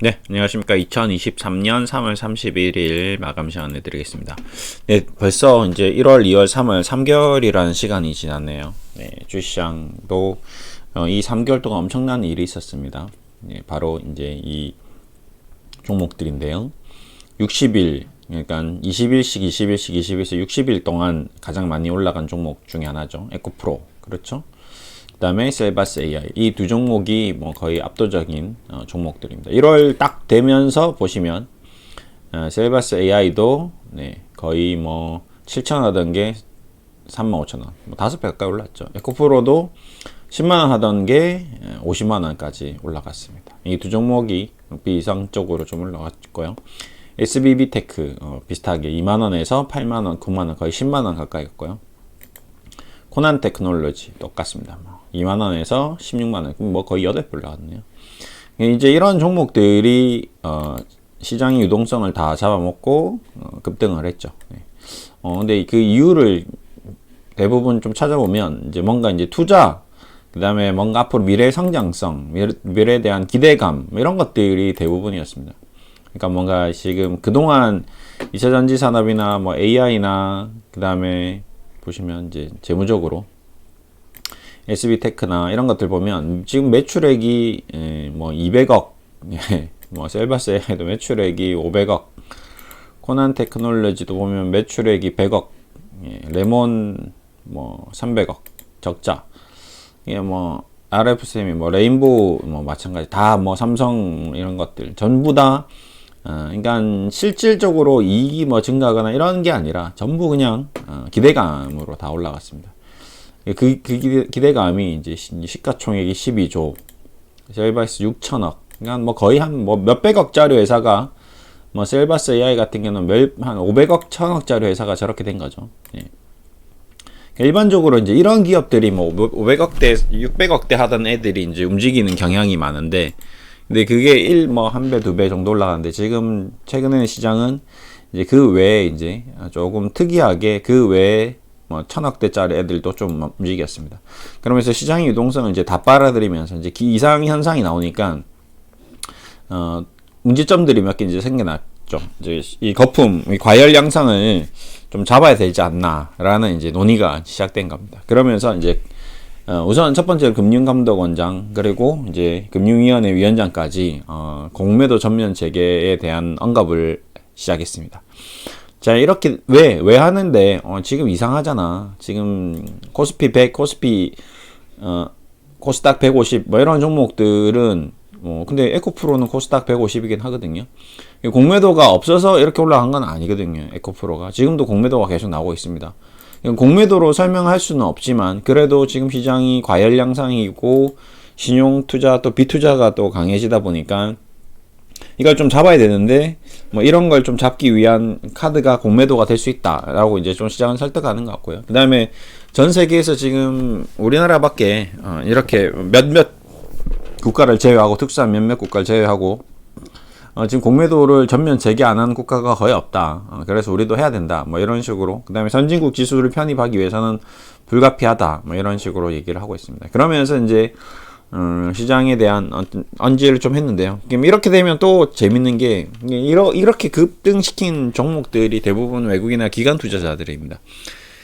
네, 안녕하십니까. 2023년 3월 31일 마감 시간 내드리겠습니다. 네, 벌써 이제 1월, 2월, 3월 3개월이라는 시간이 지났네요. 네, 주시장도 이 3개월 동안 엄청난 일이 있었습니다. 네, 바로 이제 이 종목들인데요. 60일, 그러니까 20일씩, 20일씩, 20일씩 60일 동안 가장 많이 올라간 종목 중에 하나죠. 에코프로. 그렇죠? 그 다음에 셀바스 AI 이 두 종목이 뭐 거의 압도적인 종목들입니다. 1월 딱 되면서 보시면 셀바스 AI도 네, 거의 뭐 7,000원 하던 게 35,000원, 뭐 5배 가까이 올랐죠. 에코프로도 10만원 하던 게 50만원까지 올라갔습니다. 이 두 종목이 비이상적으로 좀 올라갔고요. SBB테크 비슷하게 2만원에서 8만원, 9만원, 거의 10만원 가까이 갔고요. 코난 테크놀로지 똑같습니다. 2만원에서 16만원, 뭐 거의 8배 올라갔네요. 이제 이런 종목들이 시장의 유동성을 다 잡아먹고 급등을 했죠. 네. 근데 그 이유를 대부분 좀 찾아보면 이제 뭔가 이제 투자, 그 다음에 뭔가 앞으로 미래 성장성, 미래에 대한 기대감 이런 것들이 대부분이었습니다. 그러니까 뭔가 지금 그동안 2차전지 산업이나 뭐 AI나 그 다음에 보시면 이제 재무적으로 SB테크나 이런 것들 보면 지금 매출액이 뭐 200억, 뭐 셀바스 AI도 매출액이 500억, 코난 테크놀로지도 보면 매출액이 100억, 레몬 뭐 300억, 적자. 이게 뭐 RFCM이 뭐 레인보우 뭐 마찬가지 다 뭐 삼성 이런 것들 전부 다 그러니까 실질적으로 이익이 뭐 증가하거나 이런 게 아니라 전부 그냥 기대감으로 다 올라갔습니다. 그 기대감이 이제 시가총액이 12조, 셀바스 6천억, 그러니까 뭐 거의 한 뭐 몇백억짜리 회사가 뭐 셀바스 AI 같은 경우는 한 500억, 1000억짜리 회사가 저렇게 된 거죠. 예. 일반적으로 이제 이런 기업들이 뭐 500억대, 600억대 하던 애들이 이제 움직이는 경향이 많은데, 근데 그게 뭐 한 배, 두 배 정도 올라가는데 지금 최근에는 시장은 이제 그 외에 이제 조금 특이하게 그 외에 뭐 1000억대짜리 애들도 좀 움직였습니다. 그러면서 시장의 유동성을 이제 다 빨아들이면서 이제 이상 현상이 나오니까 문제점들이 몇 개 이제 생겨났죠. 이제 이 거품, 이 과열 양상을 좀 잡아야 되지 않나라는 이제 논의가 시작된 겁니다. 그러면서 이제 우선 첫 번째로 금융감독원장 그리고 이제 금융위원회 위원장까지 공매도 전면 재개에 대한 언급을 시작했습니다. 자, 이렇게 왜 하는데 지금 이상하잖아. 지금 코스피 100, 코스닥 150 뭐 이런 종목들은 근데 에코프로는 코스닥 150이긴 하거든요. 공매도가 없어서 이렇게 올라간 건 아니거든요. 에코프로가 지금도 공매도가 계속 나오고 있습니다. 공매도로 설명할 수는 없지만 그래도 지금 시장이 과열 양상이고 신용투자 또 비투자가 또 강해지다 보니까 이걸 좀 잡아야 되는데 뭐 이런 걸 좀 잡기 위한 카드가 공매도가 될 수 있다라고 이제 좀 시장을 설득하는 것 같고요. 그 다음에 전 세계에서 지금 우리나라밖에 이렇게 몇몇 국가를 제외하고 특수한 몇몇 국가를 제외하고 지금 공매도를 전면 재개 안 하는 국가가 거의 없다. 그래서 우리도 해야 된다. 뭐 이런 식으로. 그 다음에 선진국 지수를 편입하기 위해서는 불가피하다. 뭐 이런 식으로 얘기를 하고 있습니다. 그러면서 이제 시장에 대한 언지를 좀 했는데요. 이렇게 되면 또 재밌는 게 이렇게 급등시킨 종목들이 대부분 외국이나 기관 투자자들입니다.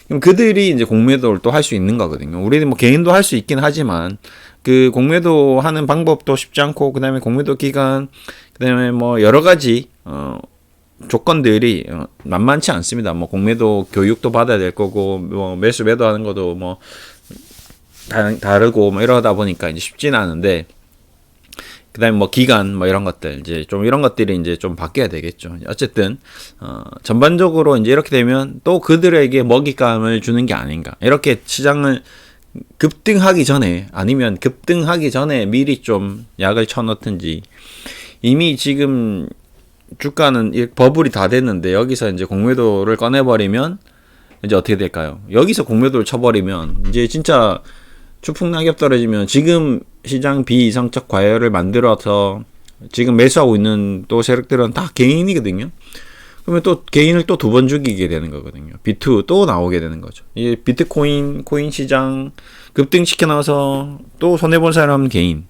그럼 그들이 이제 공매도를 또 할 수 있는 거거든요. 우리는 뭐 개인도 할 수 있긴 하지만 그 공매도 하는 방법도 쉽지 않고 그다음에 공매도 기간 그다음에 뭐 여러 가지 조건들이 만만치 않습니다. 뭐 공매도 교육도 받아야 될 거고 뭐 매수 매도하는 것도 뭐 다르고 뭐 이러다 보니까 이제 쉽지는 않은데 그다음에 뭐 기간 뭐 이런 것들 이제 좀 이런 것들이 이제 좀 바뀌어야 되겠죠. 어쨌든 전반적으로 이제 이렇게 되면 또 그들에게 먹잇감을 주는 게 아닌가. 이렇게 시장을 급등하기 전에 아니면 급등하기 전에 미리 좀 약을 쳐놓든지 이미 지금 주가는 버블이 다 됐는데 여기서 이제 공매도를 꺼내버리면 이제 어떻게 될까요? 여기서 공매도를 쳐버리면 이제 진짜 추풍낙엽 떨어지면 지금 시장 비이성적 과열을 만들어서 지금 매수하고 있는 또 세력들은 다 개인이거든요. 그러면 또 개인을 또 두 번 죽이게 되는 거거든요. 비트 또 나오게 되는 거죠. 이 비트코인, 코인 시장 급등시켜 나와서 또 손해본 사람은 개인.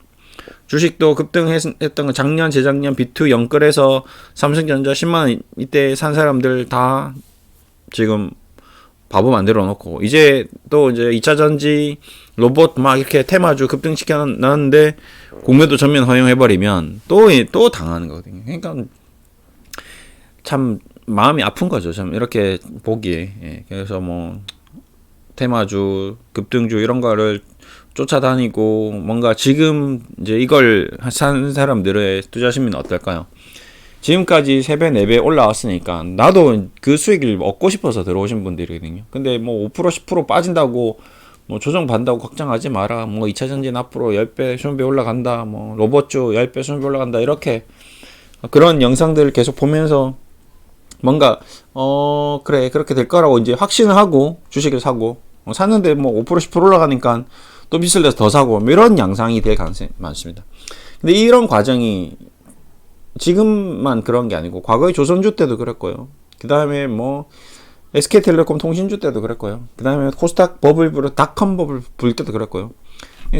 주식도 급등했던 거 작년 재작년 B2 영끌해서 삼성전자 10만원 이때 산 사람들 다 지금 바보 만들어 놓고 이제 또 이제 2차전지 로봇 막 이렇게 테마주 급등시켜 놨는데 공매도 전면 허용해버리면 또 당하는 거거든요. 그러니까 참 마음이 아픈 거죠. 참 이렇게 보기에. 예. 그래서 뭐 테마주, 급등주 이런 거를 쫓아다니고 뭔가 지금 이제 이걸 산 사람들의 투자 심리는 어떨까요? 지금까지 3배, 4배 올라왔으니까 나도 그 수익을 얻고 싶어서 들어오신 분들이거든요. 근데 뭐 5%, 10% 빠진다고 뭐 조정 받는다고 걱정하지 마라. 뭐 2차 전지는 앞으로 10배, 20배 올라간다. 뭐 로봇주 10배, 20배 올라간다. 이렇게 그런 영상들을 계속 보면서 뭔가 그래 그렇게 될 거라고 이제 확신을 하고 주식을 사고 샀는데 뭐 5% 10% 올라가니까 또 빚을 내서 더 사고 뭐 이런 양상이 될 가능성이 많습니다. 근데 이런 과정이 지금만 그런 게 아니고 과거에 조선주 때도 그랬고요. 그 다음에 뭐 SK텔레콤 통신주 때도 그랬고요. 그 다음에 코스닥 버블 불어 닷컴 버블 불 때도 그랬고요.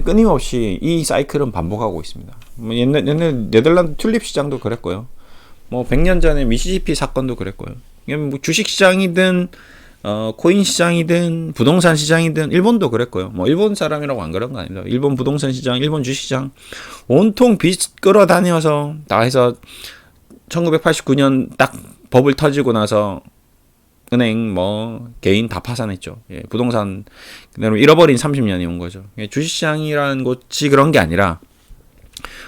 끊임없이 이 사이클은 반복하고 있습니다. 뭐 옛날 네덜란드 튤립 시장도 그랬고요. 뭐 100년 전에 미시시피 사건도 그랬고요. 뭐 주식 시장이든 코인 시장이든 부동산 시장이든 일본도 그랬고요. 뭐 일본 사람이라고 안 그런 거 아닙니다. 일본 부동산 시장, 일본 주식 시장 온통 빚 끌어다녀서 다 해서 1989년 딱 버블 터지고 나서 은행 뭐 개인 다 파산했죠. 예, 부동산 그대로 잃어버린 30년이 온 거죠. 예, 주식 시장이라는 곳이 그런 게 아니라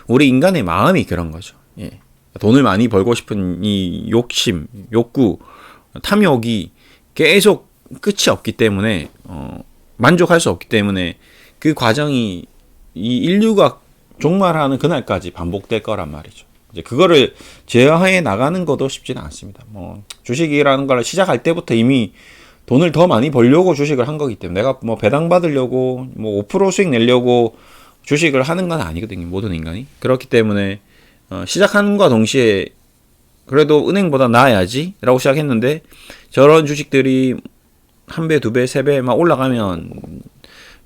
우리 인간의 마음이 그런 거죠. 예. 돈을 많이 벌고 싶은 이 욕심, 욕구, 탐욕이 계속 끝이 없기 때문에 만족할 수 없기 때문에 그 과정이 이 인류가 종말하는 그날까지 반복될 거란 말이죠. 이제 그거를 제어해 나가는 것도 쉽지는 않습니다. 뭐 주식이라는 걸 시작할 때부터 이미 돈을 더 많이 벌려고 주식을 한 거기 때문에 내가 뭐 배당 받으려고 뭐 5% 수익 내려고 주식을 하는 건 아니거든요. 모든 인간이. 그렇기 때문에 시작하는과 동시에 그래도 은행보다 나아야지 라고 시작했는데 저런 주식들이 1배, 2배, 3배 막 올라가면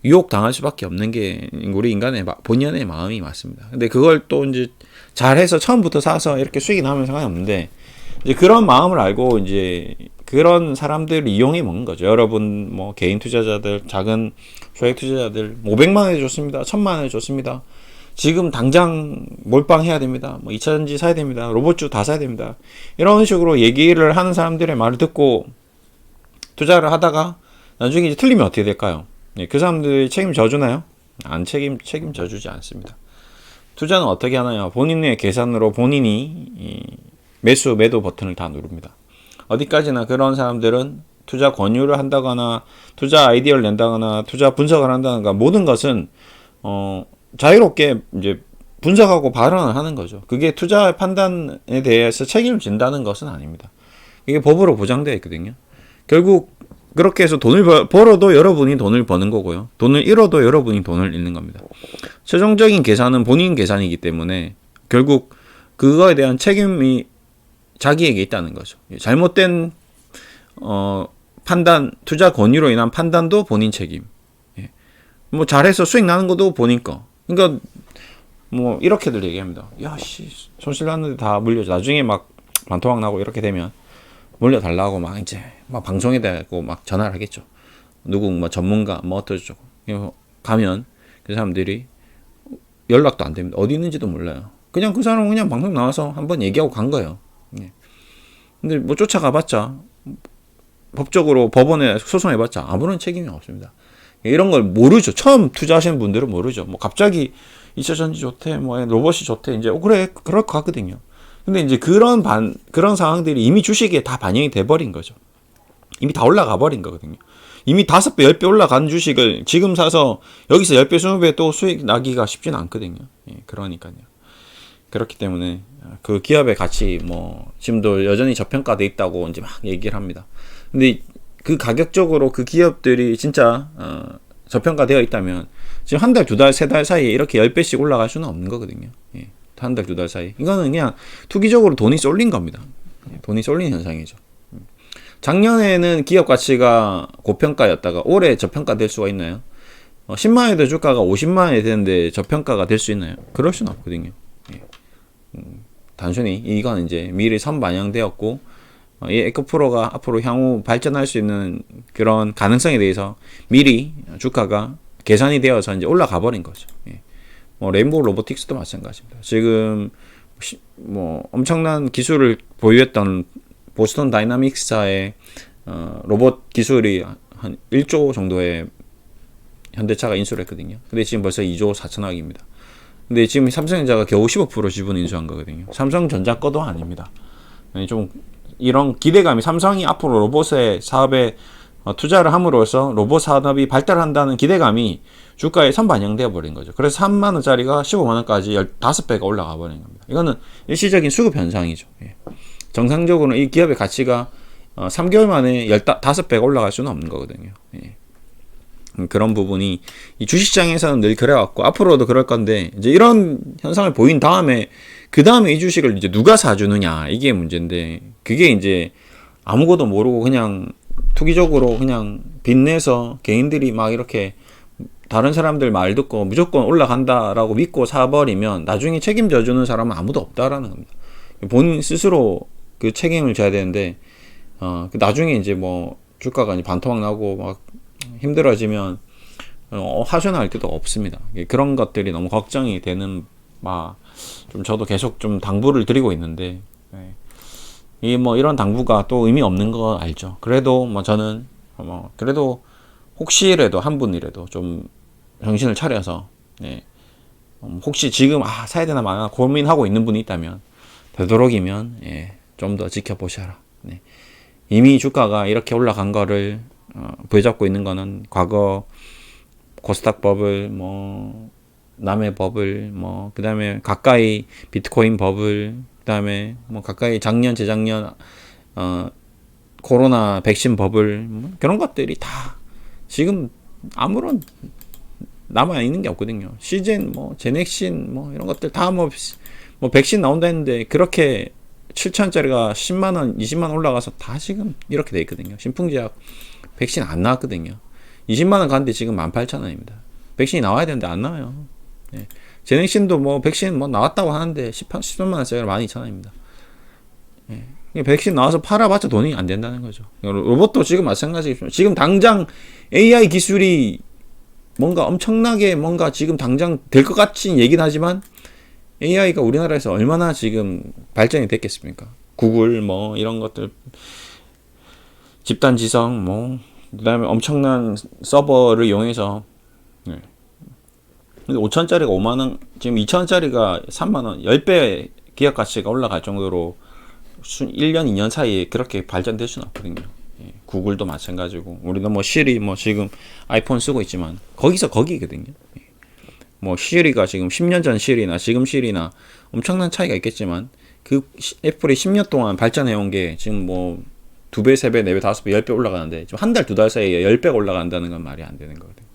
유혹 당할 수밖에 없는 게 우리 인간의 본연의 마음이 맞습니다. 근데 그걸 또 이제 잘해서 처음부터 사서 이렇게 수익이 나면 상관이 없는데 이제 그런 마음을 알고 이제 그런 사람들을 이용해 먹는 거죠. 여러분 뭐 개인 투자자들, 작은 소액 투자자들 500만 원에 줬습니다. 1000만 원에 줬습니다. 지금 당장 몰빵해야 됩니다. 뭐 2차전지 사야 됩니다. 로봇주 다 사야 됩니다. 이런 식으로 얘기를 하는 사람들의 말을 듣고 투자를 하다가 나중에 이제 틀리면 어떻게 될까요? 네, 그 사람들이 책임져 주나요? 안 책임져 주지 않습니다. 투자는 어떻게 하나요? 본인의 계산으로 본인이 매수 매도 버튼을 다 누릅니다. 어디까지나 그런 사람들은 투자 권유를 한다거나 투자 아이디어를 낸다거나 투자 분석을 한다거나 모든 것은 자유롭게 이제 분석하고 발언을 하는 거죠. 그게 투자 판단에 대해서 책임을 진다는 것은 아닙니다. 이게 법으로 보장되어 있거든요. 결국 그렇게 해서 돈을 벌어도 여러분이 돈을 버는 거고요. 돈을 잃어도 여러분이 돈을 잃는 겁니다. 최종적인 계산은 본인 계산이기 때문에 결국 그거에 대한 책임이 자기에게 있다는 거죠. 잘못된 판단, 투자 권유로 인한 판단도 본인 책임. 뭐 잘해서 수익 나는 것도 본인 거. 그러니까 뭐 이렇게들 얘기합니다. 야 씨 손실 났는데 다 물려줘. 나중에 막 반토막 나고 이렇게 되면 물려달라고 막 이제 막 방송에 대고 막 전화를 하겠죠. 누구 뭐 전문가 뭐 어쩌고저쩌고 가면 그 사람들이 연락도 안 됩니다. 어디 있는지도 몰라요. 그냥 그 사람은 그냥 방송 나와서 한번 얘기하고 간 거예요. 근데 뭐 쫓아가봤자 법적으로 법원에 소송해봤자 아무런 책임이 없습니다. 이런 걸 모르죠. 처음 투자하시는 분들은 모르죠. 뭐 갑자기 2차전지 좋대, 뭐 로봇이 좋대, 이제 그래 그럴 것 같거든요. 근데 이제 그런 상황들이 이미 주식에 다 반영이 돼버린 거죠. 이미 다 올라가 버린 거거든요. 이미 5배, 10배 올라간 주식을 지금 사서 여기서 10배, 20배 또 수익 나기가 쉽지는 않거든요. 예, 그러니까요. 그렇기 때문에 그 기업의 가치 뭐 지금도 여전히 저평가돼 있다고 이제 막 얘기를 합니다. 근데 그 가격적으로 그 기업들이 진짜 저평가되어 있다면 지금 한 달, 2달, 3달 사이에 이렇게 10배씩 올라갈 수는 없는 거거든요. 예, 한 달, 2달 사이. 이거는 그냥 투기적으로 돈이 쏠린 겁니다. 돈이 쏠린 현상이죠. 작년에는 기업 가치가 고평가였다가 올해 저평가될 수가 있나요? 10만 원에도 주가가 50만 원이 되는데 저평가가 될 수 있나요? 그럴 수는 없거든요. 예. 단순히 이건 이제 미리 선반영되었고 이 에코프로가 앞으로 향후 발전할 수 있는 그런 가능성에 대해서 미리 주가가 계산이 되어서 이제 올라가 버린 거죠. 예. 뭐 레인보우 로보틱스도 마찬가지입니다. 지금 뭐 엄청난 기술을 보유했던 보스턴 다이나믹스사의 로봇 기술이 한 1조 정도의 현대차가 인수를 했거든요. 근데 지금 벌써 2조 4천억입니다. 근데 지금 삼성전자가 겨우 15% 지분 인수한 거거든요. 삼성전자 거도 아닙니다. 좀 이런 기대감이 삼성이 앞으로 로봇의 사업에 투자를 함으로써 로봇 산업이 발달한다는 기대감이 주가에 선반영되어 버린 거죠. 그래서 3만 원짜리가 15만 원까지 15배가 올라가 버린 겁니다. 이거는 일시적인 수급 현상이죠. 예. 정상적으로는 이 기업의 가치가 3개월 만에 15배가 올라갈 수는 없는 거거든요. 예. 그런 부분이 이 주식시장에서는 늘 그래왔고 앞으로도 그럴 건데 이제 이런 현상을 보인 다음에 그 다음에 이 주식을 이제 누가 사주느냐 이게 문제인데 그게 이제 아무것도 모르고 그냥 투기적으로 그냥 빚내서 개인들이 막 이렇게 다른 사람들 말 듣고 무조건 올라간다라고 믿고 사버리면 나중에 책임져 주는 사람은 아무도 없다라는 겁니다. 본인 스스로 그 책임을 져야 되는데 나중에 이제 뭐 주가가 이제 반토막 나고 막 힘들어지면 하소연할 데도 없습니다. 그런 것들이 너무 걱정이 되는 좀 저도 계속 좀 당부를 드리고 있는데 이 뭐 이런 당부가 또 의미 없는 거 알죠. 그래도 뭐 저는 그래도 혹시라도 한 분이라도 좀 정신을 차려서 혹시 지금 사야 되나 마나 고민하고 있는 분이 있다면 되도록이면 좀 더 지켜보셔라. 이미 주가가 이렇게 올라간 거를 부여잡고 있는 거는 과거 코스닥 버블, 남의 버블, 그 다음에 가까이 비트코인 버블, 그 다음에 가까이 작년, 재작년, 코로나 백신 버블, 그런 것들이 다 지금 아무런 남아있는 게 없거든요. 시젠, 제넥신, 이런 것들 다 백신 나온다 했는데 그렇게 7천원짜리가 10만원, 20만원 올라가서 다 지금 이렇게 돼 있거든요. 신풍제약 백신 안 나왔거든요. 20만원 갔는데 지금 18,000원입니다. 백신이 나와야 되는데 안 나와요. 제넥신도 백신 나왔다고 하는데 13만원짜리가 12,000원입니다. 백신 나와서 팔아봤자 돈이 안 된다는 거죠. 로봇도 지금 마찬가지겠죠. 지금 당장 AI 기술이 뭔가 엄청나게 지금 당장 될 것 같이 얘기는 하지만 AI가 우리나라에서 얼마나 지금 발전이 됐겠습니까? 구글 이런 것들 집단 지성 그다음에 엄청난 서버를 이용해서 5천짜리가 5만원 지금 2천짜리가 3만원 10배 기업 가치가 올라갈 정도로 1년 2년 사이에 그렇게 발전될 수는 없거든요. 구글도 마찬가지고 우리도 시리 지금 아이폰 쓰고 있지만 거기서 거기거든요. 시리가 지금 10년 전 시리나 지금 시리나 엄청난 차이가 있겠지만 그 애플이 10년 동안 발전해온 게 지금 2배, 3배, 4배, 5배, 10배 올라가는데 지금 한 달, 2달 사이에 10배가 올라간다는 건 말이 안 되는 거거든요.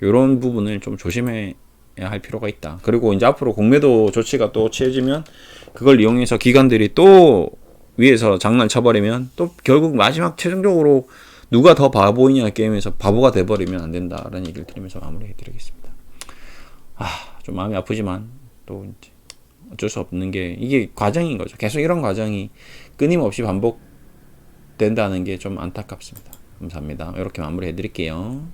이런 부분을 좀 조심해야 할 필요가 있다. 그리고 이제 앞으로 공매도 조치가 또 취해지면 그걸 이용해서 기관들이 또 위에서 장난 쳐버리면 또 결국 마지막 최종적으로 누가 더 바보이냐 게임에서 바보가 돼버리면 안 된다라는 얘기를 드리면서 마무리해드리겠습니다. 좀 마음이 아프지만 또 이제 어쩔 수 없는 게 이게 과정인 거죠. 계속 이런 과정이 끊임없이 반복된다는 게 좀 안타깝습니다. 감사합니다. 이렇게 마무리해드릴게요.